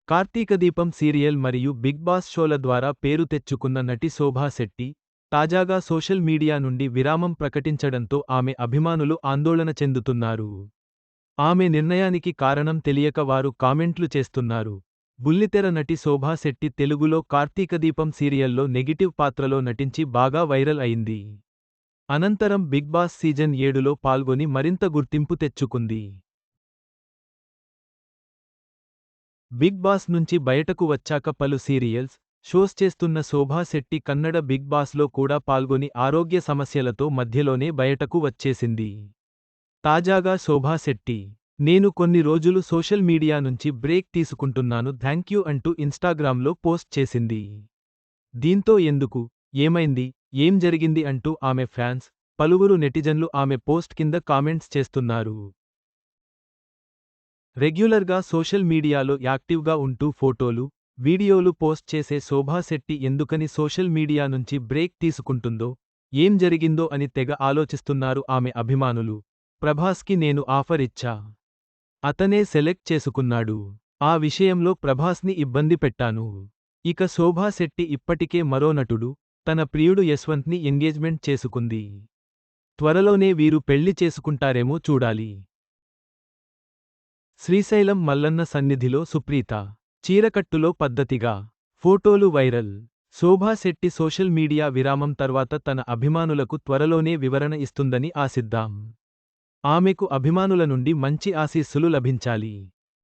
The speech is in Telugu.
కార్తీక దీపం సీరియల్ మరియు బిగ్ బాస్ షోల ద్వారా పేరు తెచ్చుకున్న నటి శోభా శెట్టి, తాజాగా సోషల్ మీడియా నుండి విరామం ప్రకటించడంతో ఆమె అభిమానులు ఆందోళన చెందుతున్నారు. ఆమె నిర్ణయానికి కారణం తెలియక వారు కామెంట్లు చేస్తున్నారు. బుల్లితెర నటి శోభా శెట్టి తెలుగులో కార్తీక దీపం సీరియల్లో నెగిటివ్ పాత్రలో నటించి బాగా వైరల్ అయింది. అనంతరం బిగ్ బాస్ సీజన్ 7లో పాల్గొని మరింత గుర్తింపు తెచ్చుకుంది. బిగ్ బాస్ నుంచి బయటకు వచ్చాక పలు సీరియల్స్, షోస్ చేస్తున్న శోభా శెట్టి కన్నడ బిగ్ బాస్లో కూడా పాల్గొని ఆరోగ్య సమస్యలతో మధ్యలోనే బయటకు వచ్చేసింది. తాజాగా శోభా శెట్టి, నేను కొన్ని రోజులు సోషల్ మీడియా నుంచి బ్రేక్ తీసుకుంటున్నాను థాంక్యూ అంటూ ఇన్స్టాగ్రామ్లో పోస్ట్ చేసింది. దీంతో ఎందుకు, ఏమైంది, ఏం జరిగింది అంటూ ఆమె ఫ్యాన్స్, పలువురు నెటిజన్లు ఆమె పోస్ట్ కింద కామెంట్స్ చేస్తున్నారు. రెగ్యులర్గా సోషల్ మీడియాలో యాక్టివ్గా ఉంటూ ఫోటోలు, వీడియోలు పోస్ట్ చేసే శోభా శెట్టి ఎందుకని సోషల్ మీడియా నుంచి బ్రేక్ తీసుకుంటుందో, ఏం జరిగిందో అని తెగ ఆలోచిస్తున్నారు ఆమె అభిమానులు. ప్రభాస్కి నేను ఆఫర్ ఇచ్చా. అతనే సెలెక్ట్ చేసుకున్నాడు. ఆ విషయంలో ప్రభాస్ని ఇబ్బంది పెట్టాను. ఇక శోభా శెట్టి ఇప్పటికే మరో నటుడు, తన ప్రియుడు యశ్వంత్ని ఎంగేజ్మెంట్ చేసుకుంది. త్వరలోనే వీరు పెళ్లి చేసుకుంటారేమో చూడాలి. శ్రీశైలం మల్లన్న సన్నిధిలో సుప్రీత, చీరకట్టులో పద్ధతిగా ఫోటోలు viral. Shobha Shetty social media విరామం తర్వాత తన అభిమానులకు త్వరలోనే వివరణ ఇస్తుందని ఆశిద్దాం. ఆమెకు అభిమానుల నుండి మంచి ఆశీస్సులు లభించాలి.